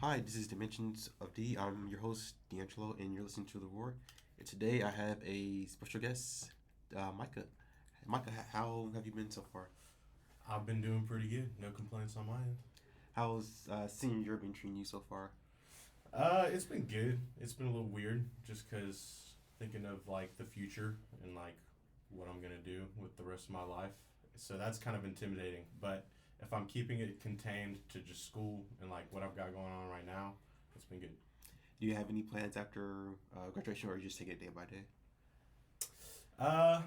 Hi, this is Dimensions of D. I'm your host, D'Angelo, and you're listening to The Roar. And today I have a special guest, Micah. Micah, how have you been so far? I've been doing pretty good. No complaints on my end. How's senior year been treating you so far? It's been good. It's been a little weird just because thinking of like the future and like what I'm gonna do with the rest of my life. So that's kind of intimidating. But if I'm keeping it contained to just school and like what I've got going on right now, it's been good. Do you have any plans after graduation, or you just take it day by day? Uh,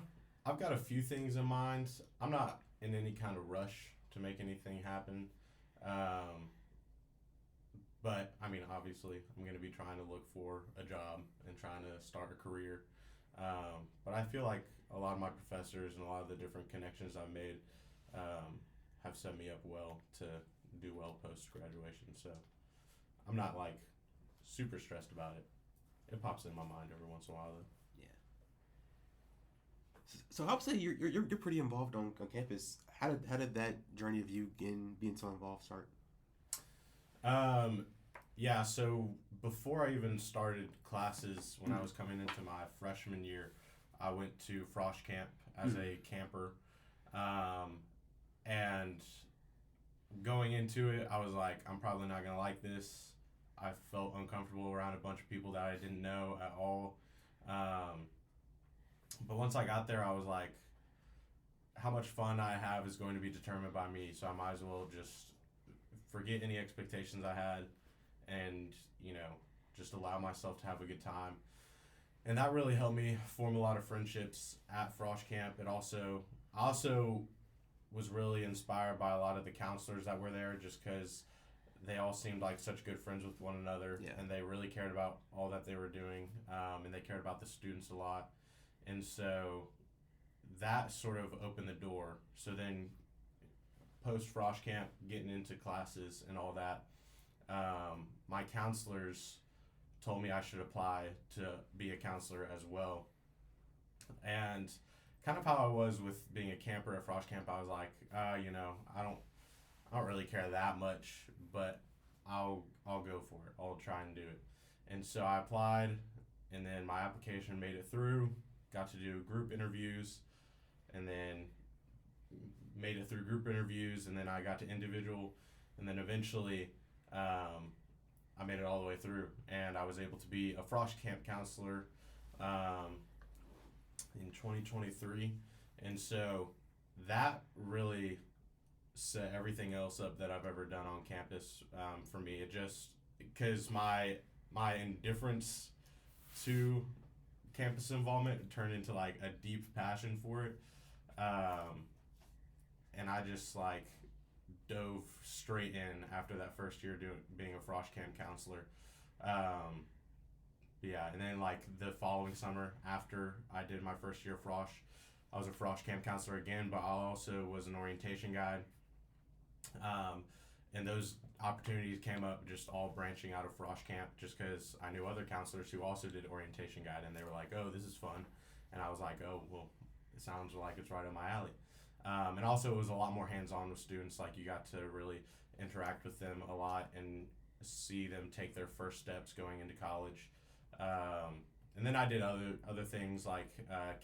I've got a few things in mind. I'm not in any kind of rush to make anything happen. Um, But I mean, obviously, I'm going to be trying to look for a job and trying to start a career. But I feel like a lot of my professors and a lot of the different connections I've made have set me up well to do well post graduation. So I'm not like super stressed about it. It pops in my mind every once in a while though. Yeah. So I would say you're pretty involved on campus. How did that journey of you getting being so involved start? Um, yeah, so before I even started classes, when I was coming into my freshman year, I went to Frosh Camp as a camper. Um, and going into it, I was like, I'm probably not going to like this. I felt uncomfortable around a bunch of people that I didn't know at all. Um, but once I got there, I was like, how much fun I have is going to be determined by me. So I might as well just forget any expectations I had and, you know, just allow myself to have a good time. And that really helped me form a lot of friendships at Frosh Camp. I also was really inspired by a lot of the counselors that were there just because they all seemed like such good friends with one another. Yeah. And they really cared about all that they were doing. And they cared about the students a lot. And so that sort of opened the door. So then post Frosh Camp, getting into classes and all that, my counselors told me I should apply to be a counselor as well. And kind of how I was with being a camper at Frosh Camp, I was like, I don't really care that much, but I'll go for it. I'll try and do it. And so I applied, and then my application made it through. Got to do group interviews, and then made it through group interviews, and then I got to individual, and then eventually I made it all the way through, and I was able to be a Frosh Camp counselor um, in 2023, and so that really set everything else up that I've ever done on campus for me. It just because my indifference to campus involvement turned into like a deep passion for it. Um, and I just like dove straight in after that first year being a Frosh Camp counselor. Um, yeah, and then like the following summer after I did my first year of Frosh, I was a Frosh Camp counselor again, but I also was an orientation guide. Um, and those opportunities came up just all branching out of Frosh Camp just because I knew other counselors who also did orientation guide, and they were like, oh, this is fun. And I was like, oh, well, it sounds like it's right up my alley. And also, it was a lot more hands-on with students. Like, you got to really interact with them a lot and see them take their first steps going into college. And then I did other things like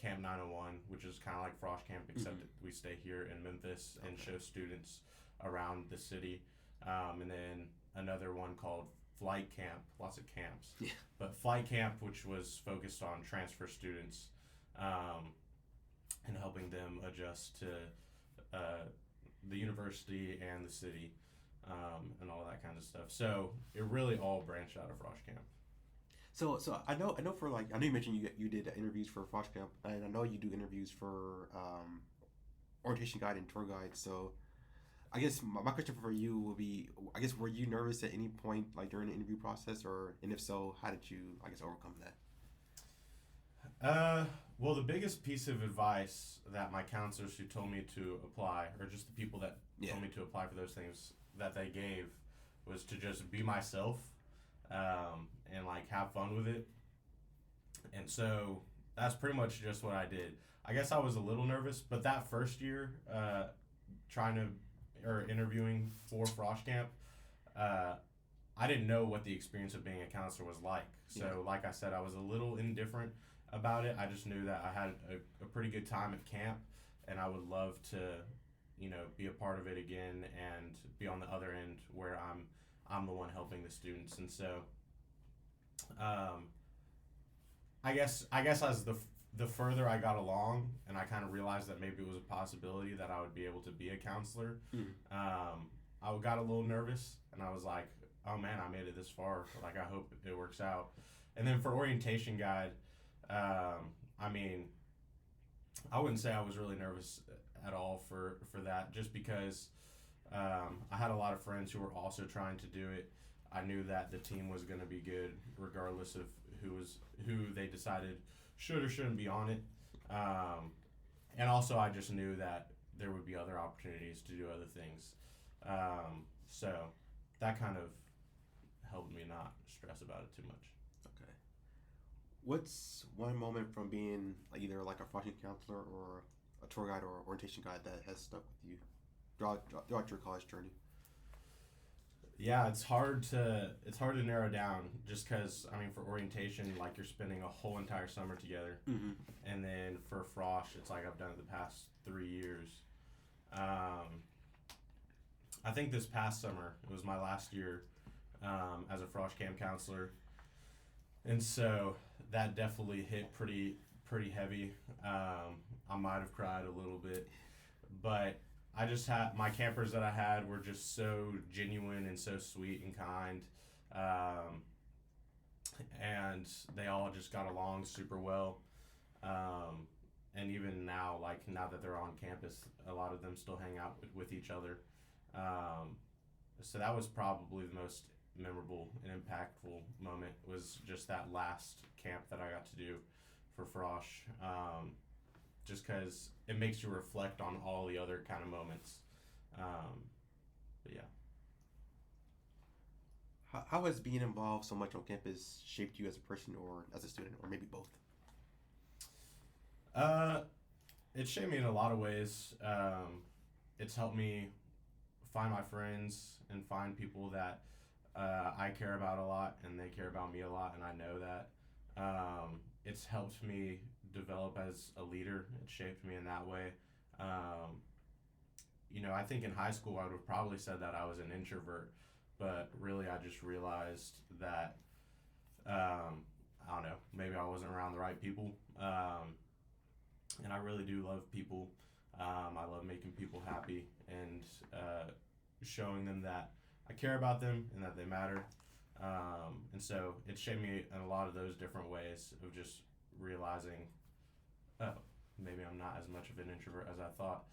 Camp 901, which is kind of like Frosh Camp, except we stay here in Memphis and show students around the city. And then another one called Flight Camp, lots of camps. Yeah. But Flight Camp, which was focused on transfer students. And helping them adjust to the university and the city and all that kind of stuff. So it really all branched out of Frosh Camp. So I know for like I know you mentioned you did interviews for Frosh Camp, and I know you do interviews for orientation guide and tour guide. So I guess my question for you will be, I guess, were you nervous at any point like during the interview process, or and if so, how did you overcome that? Well, the biggest piece of advice that my counselors who told me to apply, or just the people that told me to apply for those things that they gave, was to just be myself and like have fun with it. And so that's pretty much just what I did. I guess I was a little nervous, but that first year, trying to or interviewing for Frosh Camp, I I didn't know what the experience of being a counselor was like. So, like I said, I was a little indifferent about it. I just knew that I had a pretty good time at camp, and I would love to, be a part of it again and be on the other end where I'm the one helping the students. And so, I guess as the further I got along, and I kind of realized that maybe it was a possibility that I would be able to be a counselor. I got a little nervous, and I was like, oh man, I made it this far. Like, I hope it works out. And then for orientation guide, I mean, I wouldn't say I was really nervous at all for that, just because I had a lot of friends who were also trying to do it. I knew that the team was going to be good regardless of who they decided should or shouldn't be on it. And also I just knew that there would be other opportunities to do other things. So that kind of helped me not stress about it too much. Okay. What's one moment from being either like a Frosh Camp counselor or a tour guide or orientation guide that has stuck with you throughout your college journey? Yeah, it's hard to narrow down, just because, I mean, for orientation, like, you're spending a whole entire summer together. And then for Frosh, it's like I've done it the past 3 years. I think this past summer, it was my last year as a Frosh Camp counselor. And so that definitely hit pretty heavy. I might have cried a little bit, but I just had my campers that I had were just so genuine and so sweet and kind, and they all just got along super well. And even now, like, now that they're on campus, a lot of them still hang out with each other. So that was probably the most memorable and impactful moment, was just that last camp that I got to do for Frosh. Just because it makes you reflect on all the other kind of moments. But yeah. How has being involved so much on campus shaped you as a person or as a student, or maybe both? It shaped me in a lot of ways. It's helped me find my friends and find people that I care about a lot, and they care about me a lot, and I know that. It's helped me develop as a leader. It shaped me in that way. I think in high school I would have probably said that I was an introvert, but really I just realized that I don't know, maybe I wasn't around the right people. And I really do love people. I love making people happy and showing them that I care about them and that they matter. And so it shaped me in a lot of those different ways of just realizing, oh, maybe I'm not as much of an introvert as I thought.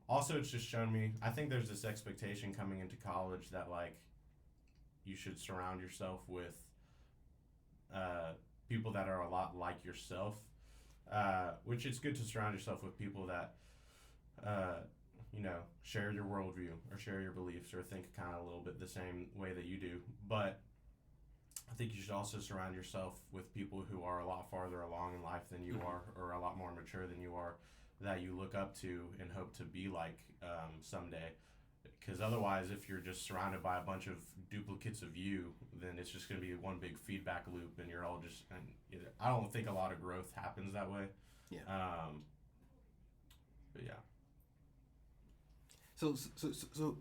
Also, it's just shown me, I think there's this expectation coming into college that, like, you should surround yourself with people that are a lot like yourself, which it's good to surround yourself with people that, share your worldview or share your beliefs or think kind of a little bit the same way that you do. But I think you should also surround yourself with people who are a lot farther along in life than you are, or a lot more mature than you are, that you look up to and hope to be like someday. Because otherwise, if you're just surrounded by a bunch of duplicates of you, then it's just going to be one big feedback loop, and you're all just. And I don't think a lot of growth happens that way. Yeah. But yeah.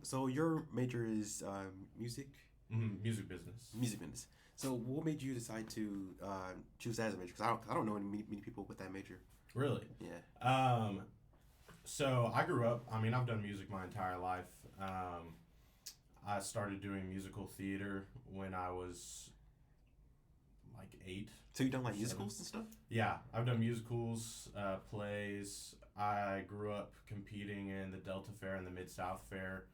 So your major is music. Music business. Music business. So what made you decide to choose that as a major? Because I don't know many people with that major. Really? Yeah. So I grew up, I mean, I've done music my entire life. I started doing musical theater when I was like 8. So you've done like musicals and stuff? Yeah, I've done musicals, plays. I grew up competing in the Delta Fair and the Mid-South Fair.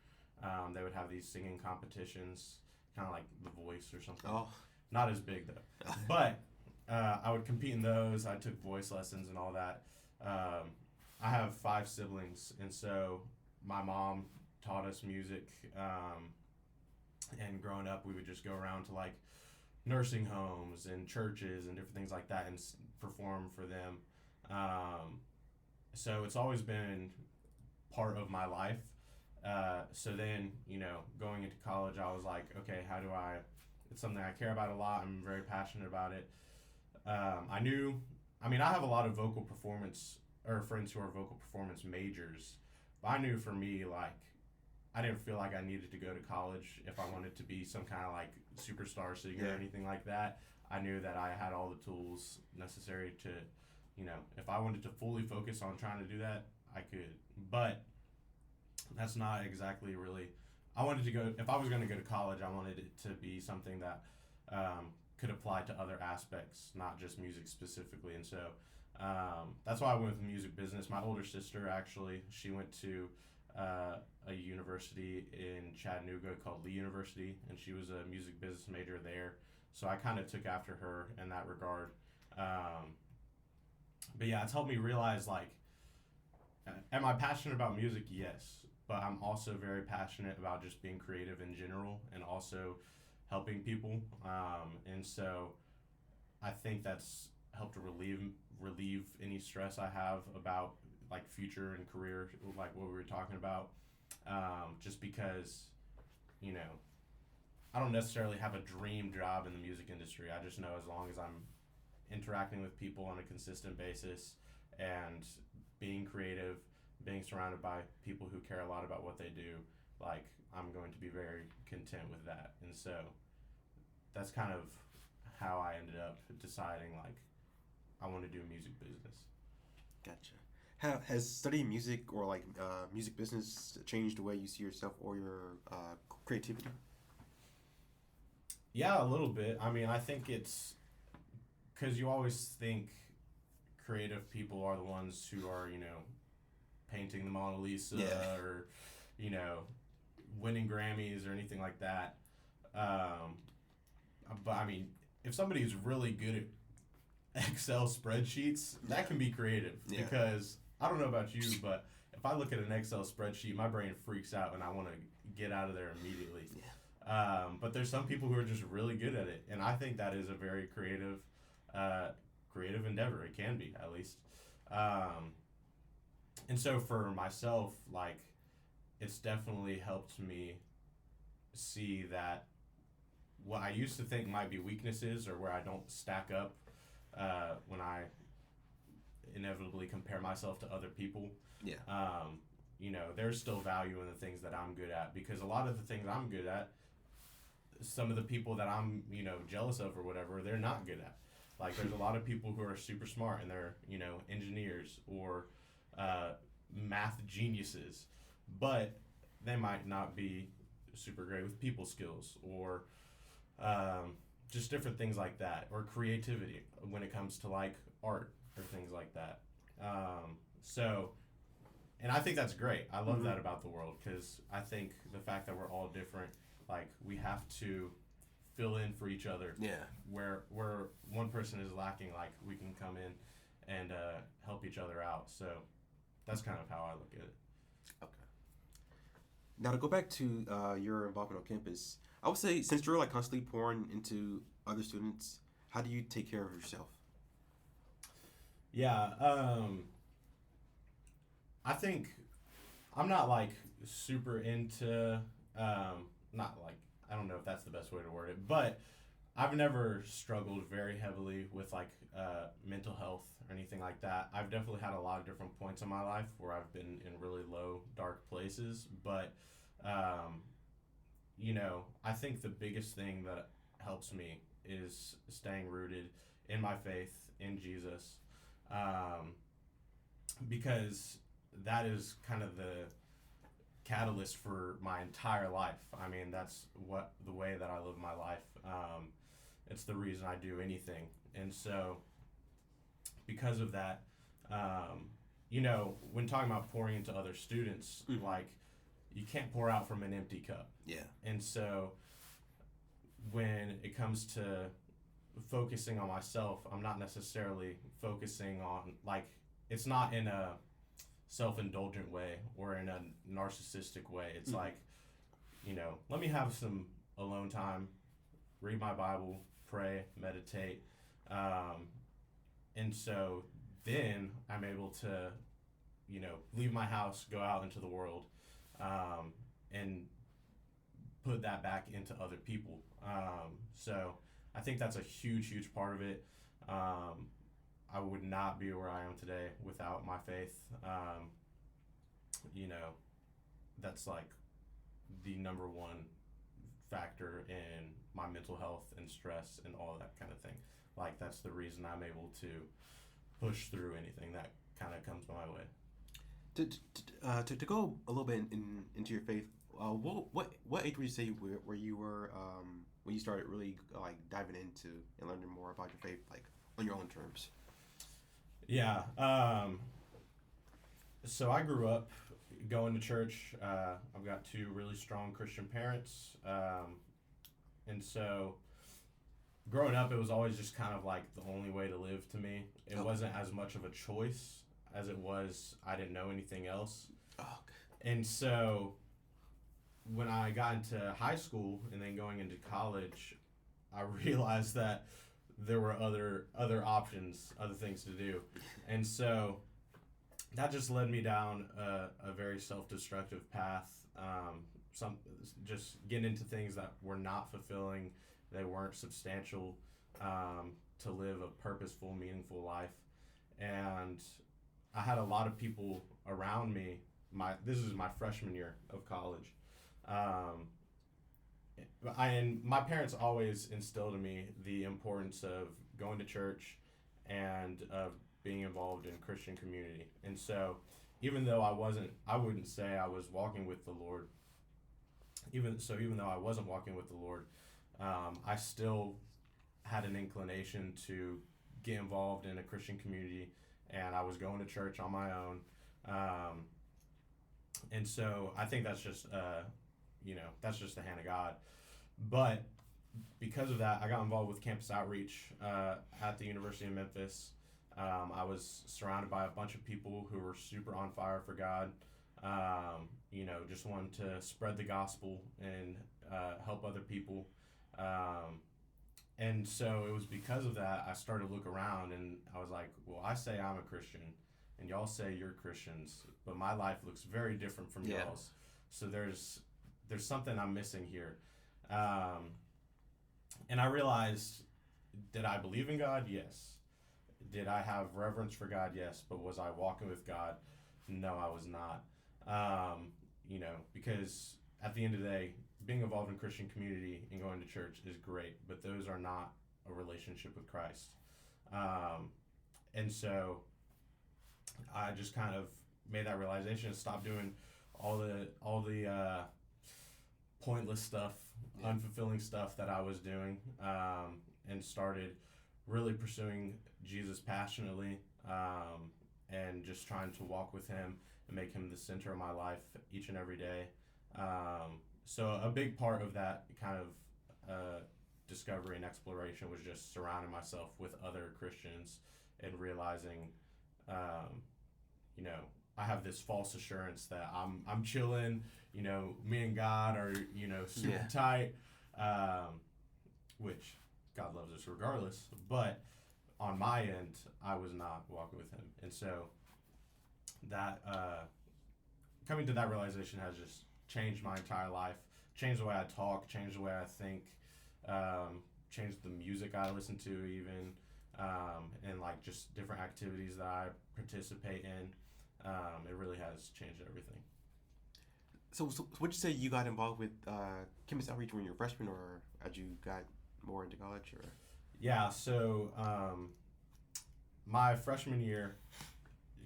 They would have these singing competitions, kind of like The Voice or something. Oh. Not as big though. But I would compete in those. I took voice lessons and all that. I have 5 siblings, and so my mom taught us music. And growing up, we would just go around to like nursing homes and churches and different things like that and perform for them. So it's always been part of my life. So then, going into college, I was like, okay, how do I? It's something I care about a lot. I'm very passionate about it. I have a lot of vocal performance or friends who are vocal performance majors, but I knew for me, like, I didn't feel like I needed to go to college if I wanted to be some kind of like superstar singer or anything like that. I knew that I had all the tools necessary to, if I wanted to fully focus on trying to do that, I could. But that's not exactly really. I wanted to go, if I was going to go to college, I wanted it to be something that could apply to other aspects, not just music specifically. And so that's why I went with music business. My older sister, actually, she went to a university in Chattanooga called Lee University, and she was a music business major there. So I kind of took after her in that regard. But yeah, it's helped me realize, like, am I passionate about music? Yes. But I'm also very passionate about just being creative in general and also helping people. And so I think that's helped to relieve any stress I have about like future and career, like what we were talking about. Just because, I don't necessarily have a dream job in the music industry. I just know as long as I'm interacting with people on a consistent basis and being creative, being surrounded by people who care a lot about what they do, like, I'm going to be very content with that. And so that's kind of how I ended up deciding, like, I want to do music business. Gotcha. Has studying music or like music business changed the way you see yourself or your creativity? Yeah, a little bit. I think it's because you always think creative people are the ones who are, painting the Mona Lisa or, winning Grammys or anything like that. But if somebody's really good at Excel spreadsheets, that can be creative because I don't know about you, but if I look at an Excel spreadsheet, my brain freaks out and I want to get out of there immediately. But there's some people who are just really good at it, and I think that is a very creative endeavor. It can be, at least. And so for myself, like, it's definitely helped me see that what I used to think might be weaknesses or where I don't stack up when I inevitably compare myself to other people. There's still value in the things that I'm good at, because a lot of the things I'm good at, some of the people that I'm, jealous of or whatever, they're not good at. Like, there's a lot of people who are super smart and they're, engineers or math geniuses, but they might not be super great with people skills or just different things like that, or creativity when it comes to like art or things like that. And I think that's great. I love that about the world, because I think the fact that we're all different, like, we have to fill in for each other. Where one person is lacking, like, we can come in and help each other out. So that's kind of how I look at it. Okay. Now to go back to your involvement on campus, I would say, since you're like constantly pouring into other students, how do you take care of yourself? Yeah, I think I'm not like super into not like, I don't know if that's the best way to word it, but I've never struggled very heavily with like mental health or anything like that. I've definitely had a lot of different points in my life where I've been in really low, dark places, but I think the biggest thing that helps me is staying rooted in my faith in Jesus, because that is kind of the catalyst for my entire life. That's the way that I live my life. It's the reason I do anything. And so because of that, when talking about pouring into other students, like, you can't pour out from an empty cup. And so when it comes to focusing on myself, I'm not necessarily focusing on, like, it's not in a self-indulgent way or in a narcissistic way. It's like, let me have some alone time, read my Bible, pray, meditate. And so then I'm able to, leave my house, go out into the world, and put that back into other people. So I think that's a huge part of it. I would not be where I am today without my faith. You know, that's like the number one factor in my mental health and stress and all that kind of thing. Like, that's the reason I'm able to push through anything that kind of comes my way. To go a little bit into your faith, what age would you say where you were when you started really like diving into and learning more about your faith, like on your own terms? Yeah. So I grew up going to church. I've got two really strong Christian parents, and so growing up, it was always just kind of like the only way to live to me. It wasn't as much of a choice as it was I didn't know anything else. And so when I got into high school and then going into college, I realized that there were other options, other things to do. And so that just led me down a very self-destructive path. Just getting into things that were not fulfilling, they weren't substantial to live a purposeful, meaningful life. And I had a lot of people around me. This is my freshman year of college. And my parents always instilled in me the importance of going to church and of being involved in Christian community. And so even though I wouldn't say I was walking with the Lord, even though I wasn't walking with the Lord, I still had an inclination to get involved in a Christian community, and I was going to church on my own. And so I think that's just, that's just the hand of God. But because of that, I got involved with campus outreach at the University of Memphis. I was surrounded by a bunch of people who were super on fire for God, just wanting to spread the gospel and help other people. And so it was because of that I started to look around, and I was like, well, I say I'm a Christian, and y'all say you're Christians, but my life looks very different from y'all's. So there's something I'm missing here. And I realized, did I believe in God? Yes. Did I have reverence for God? Yes. But was I walking with God? No, I was not. Because at the end of the day, being involved in Christian community and going to church is great, but those are not a relationship with Christ. And so I just kind of made that realization and stopped doing all the pointless stuff, unfulfilling stuff that I was doing, and started really pursuing Jesus passionately, and just trying to walk with him and make him the center of my life each and every day. So a big part of that kind of discovery and exploration was just surrounding myself with other Christians and realizing, I have this false assurance that I'm chilling, me and God are, super tight, which God loves us regardless. But on my end, I was not walking with him. And so that coming to that realization has just changed my entire life, changed the way I talk, changed the way I think, changed the music I listen to even, and like just different activities that I participate in. It really has changed everything. So would you say you got involved with campus outreach when you were a freshman, or as you got more into college, or? Yeah, so my freshman year,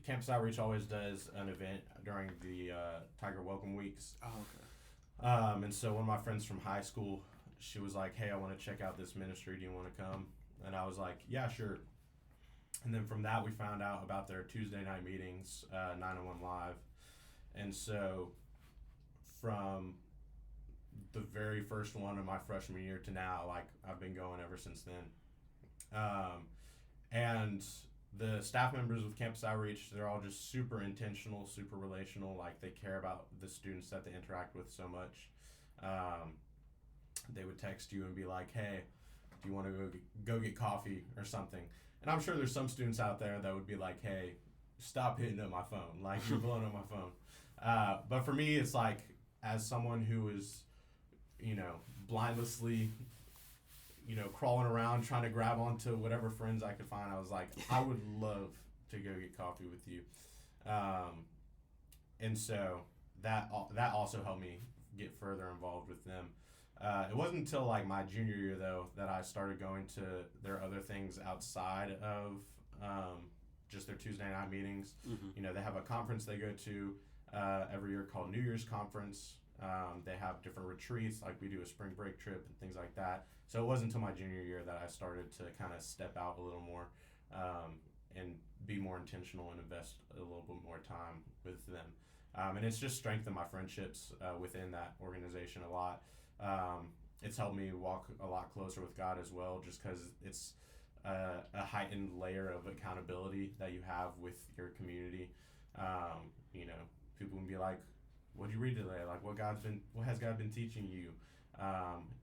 campus outreach always does an event during the Tiger Welcome Weeks. Oh, okay. And so one of my friends from high school, she was like, hey, I want to check out this ministry. Do you want to come? And I was like, yeah, sure. And then from that, we found out about their Tuesday night meetings, 901 Live. And so from the very first one of my freshman year to now, like, I've been going ever since then. And the staff members with Campus Outreach, they're all just super intentional, super relational. Like, they care about the students that they interact with so much. They would text you and be like, hey, do you want to go get coffee or something? And I'm sure there's some students out there that would be like, hey, stop hitting up my phone. Like, you're blowing up my phone. But for me, it's like, as someone who is, blindlessly, crawling around trying to grab onto whatever friends I could find, I was like, I would love to go get coffee with you. And so that also helped me get further involved with them. It wasn't until like my junior year though that I started going to their other things outside of just their Tuesday night meetings. Mm-hmm. They have a conference they go to every year called New Year's Conference. They have different retreats, like we do a spring break trip and things like that. So it wasn't until my junior year that I started to kind of step out a little more and be more intentional and invest a little bit more time with them. And it's just strengthened my friendships within that organization a lot. It's helped me walk a lot closer with God as well, just because it's a heightened layer of accountability that you have with your community. People can be like, "What'd you read today? Like, what has God been teaching you?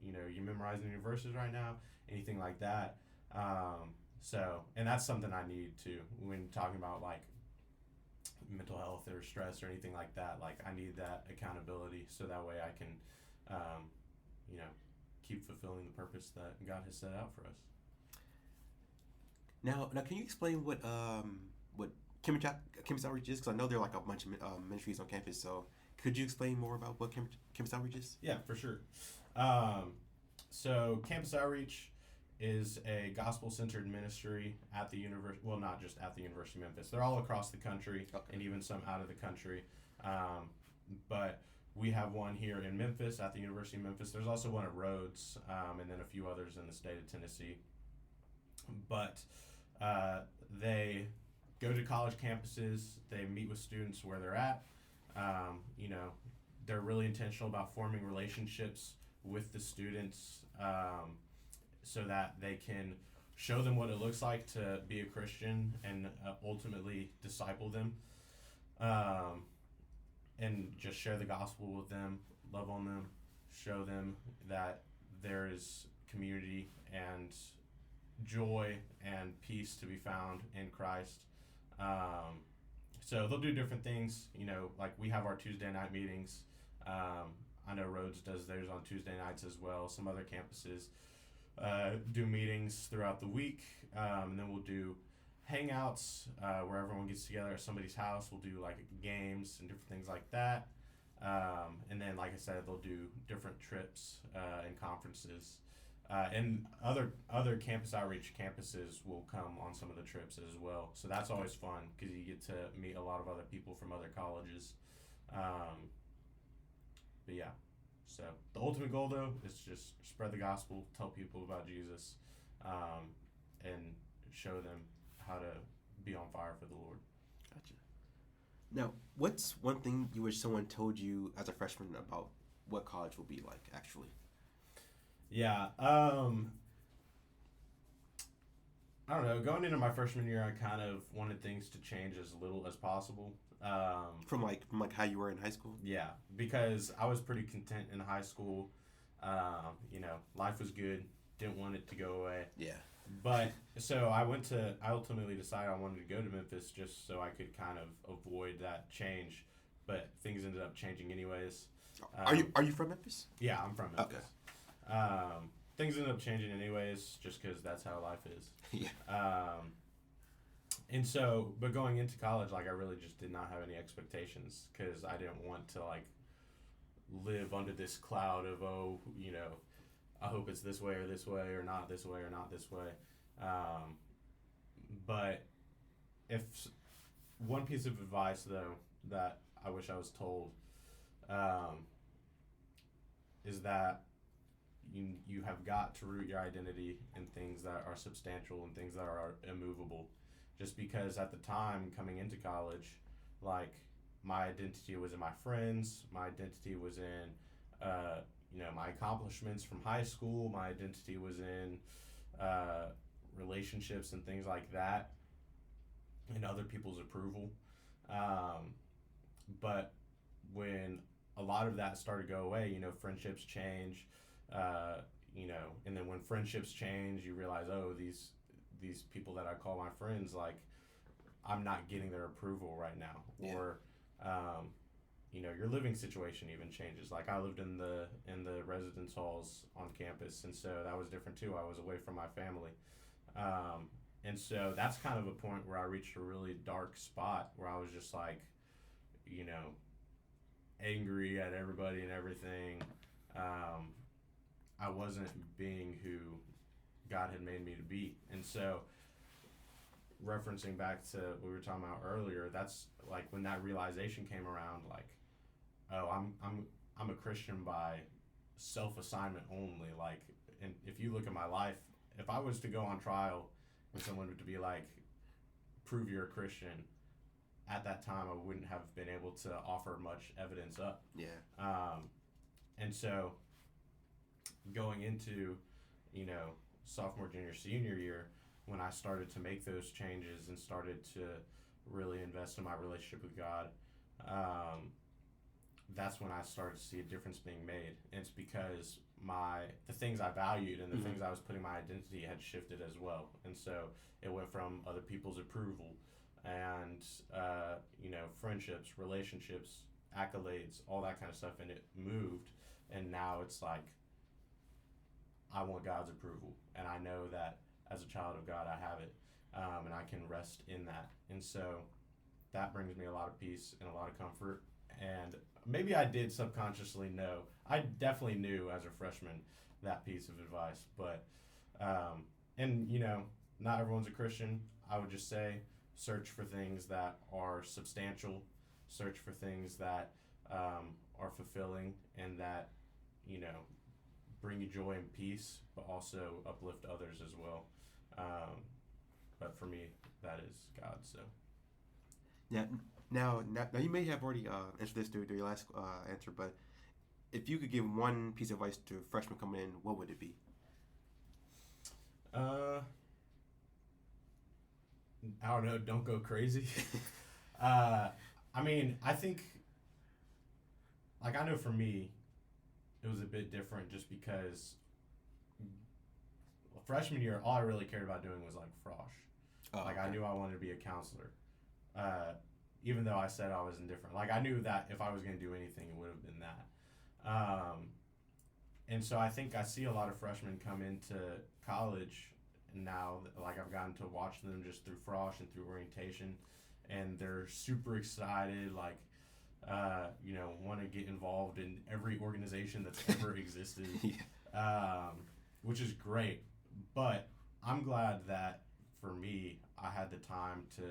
You memorizing your verses right now? Anything like that?" And that's something I need too when talking about like mental health or stress or anything like that. Like, I need that accountability so that way I can, keep fulfilling the purpose that God has set out for us. Now, can you explain what campus outreach is? Because I know there are like a bunch of ministries on campus. So, could you explain more about what campus outreach is? Yeah, for sure. So campus outreach is a gospel-centered ministry at the university. Well, not just at the University of Memphis. They're all across the country, and even some out of the country. But we have one here in Memphis at the University of Memphis. There's also one at Rhodes, and then a few others in the state of Tennessee. But they go to college campuses. They meet with students where they're at. They're really intentional about forming relationships with the students so that they can show them what it looks like to be a Christian and ultimately disciple them, and just share the gospel with them, love on them, show them that there is community and joy and peace to be found in Christ. So they'll do different things, like we have our Tuesday night meetings. I know Rhodes does theirs on Tuesday nights as well. Some other campuses do meetings throughout the week, and then we'll do hangouts where everyone gets together at somebody's house. We'll do like games and different things like that. And then, like I said, they'll do different trips and conferences. And other campus outreach campuses will come on some of the trips as well. So that's always fun because you get to meet a lot of other people from other colleges. But yeah, so the ultimate goal though is just spread the gospel, tell people about Jesus, and show them how to be on fire for the Lord. Gotcha. Now, what's one thing you wish someone told you as a freshman about what college will be like, actually? Yeah, I don't know. Going into my freshman year, I kind of wanted things to change as little as possible. From how you were in high school? Yeah, because I was pretty content in high school. Life was good. Didn't want it to go away. Yeah. But so I ultimately decided I wanted to go to Memphis just so I could kind of avoid that change. But things ended up changing anyways. Are you from Memphis? Yeah, I'm from Memphis. Okay. Things ended up changing anyways, just because that's how life is. Yeah. And so, but going into college, like, I really just did not have any expectations because I didn't want to, like, live under this cloud of, I hope it's this way or not this way or not this way. But if one piece of advice, though, that I wish I was told is that you have got to root your identity in things that are substantial and things that are immovable. Just because at the time coming into college, like, my identity was in my friends, my identity was in, my accomplishments from high school, my identity was in relationships and things like that, and other people's approval. But when a lot of that started to go away, friendships change, and then when friendships change, you realize, these people that I call my friends, like, I'm not getting their approval right now. Yeah. Or, your living situation even changes. Like I lived in the residence halls on campus, and so that was different too. I was away from my family, and so that's kind of a point where I reached a really dark spot where I was just like, you know, angry at everybody and everything. I wasn't being who God had made me to be, and so referencing back to what we were talking about earlier, that's like when that realization came around, like, oh, I'm a Christian by self-assignment only. Like, and if you look at my life, if I was to go on trial and someone would to be like, prove you're a Christian, at that time I wouldn't have been able to offer much evidence up. Yeah. And so going into, sophomore, junior, senior year, when I started to make those changes and started to really invest in my relationship with God, that's when I started to see a difference being made. And it's because the things I valued and the things I was putting my identity had shifted as well. And so it went from other people's approval and friendships, relationships, accolades, all that kind of stuff, and it moved. And now it's like I want God's approval, and I know that as a child of God I have it, and I can rest in that. And so that brings me a lot of peace and a lot of comfort. And maybe I did subconsciously know. I definitely knew as a freshman that piece of advice, but not everyone's a Christian. I would just say search for things that are substantial, search for things that are fulfilling and that bring you joy and peace, but also uplift others as well. But for me, that is God. So Yeah. Now you may have already answered this through your last answer, but if you could give one piece of advice to freshmen coming in, what would it be? I don't know. Don't go crazy. I think, I know for me, it was a bit different just because freshman year, all I really cared about doing was Frosh. Okay. I knew I wanted to be a counselor. Even though I said I was indifferent. I knew that if I was going to do anything, it would have been that. And so I think I see a lot of freshmen come into college now, I've gotten to watch them just through Frosh and through orientation, and they're super excited, want to get involved in every organization that's ever existed, which is great. But I'm glad that for me, I had the time to,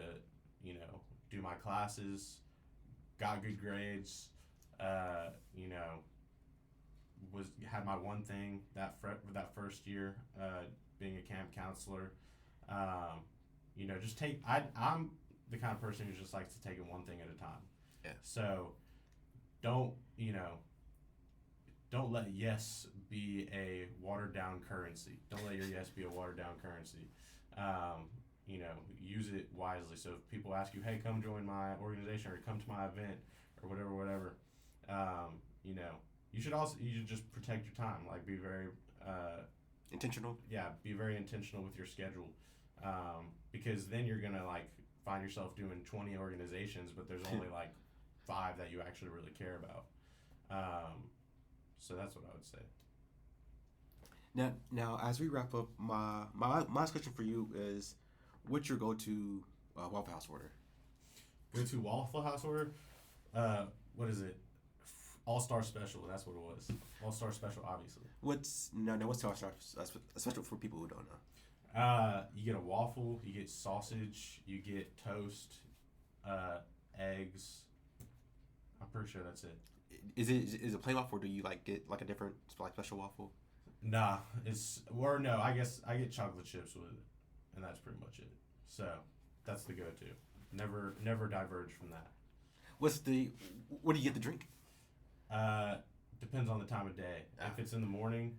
do my classes, got good grades, had my one thing that first year, being a camp counselor. I'm the kind of person who just likes to take it one thing at a time. Yeah. So don't let yes be a watered down currency. Don't let your yes be a watered down currency. Use it wisely. So if people ask you, hey, come join my organization or come to my event or whatever, you should just protect your time. Be very intentional. Yeah, be very intentional with your schedule, because then you're gonna find yourself doing 20 organizations, but there's only 5 that you actually really care about. So that's what I would say. Now, as we wrap up, my last question for you is, what's your go-to Waffle House order? Go-to Waffle House order? What is it? All-Star Special. That's what it was. All-Star Special, obviously. What's All-Star Special for people who don't know? You get a waffle. You get sausage. You get toast. Eggs. I'm pretty sure that's it. Is it plain waffle, or do you get a different special waffle? Nah, no. I guess I get chocolate chips with it, and that's pretty much it. So that's the go-to. Never diverge from that. What do you get to drink? Depends on the time of day. If it's in the morning,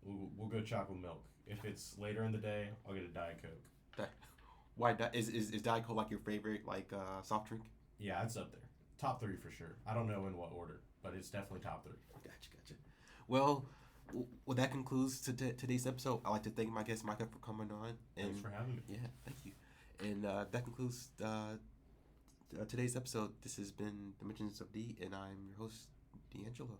we'll go chocolate milk. If it's later in the day, I'll get a Diet Coke. Why is Diet Coke your favorite soft drink? Yeah, it's up there. Top 3 for sure. I don't know in what order, but it's definitely top 3. Gotcha. Well, that concludes today's episode. I'd like to thank my guest Micah for coming on. Thanks for having me. Yeah, thank you. And that concludes today's episode. This has been Dimensions of D, and I'm your host, D'Angelo.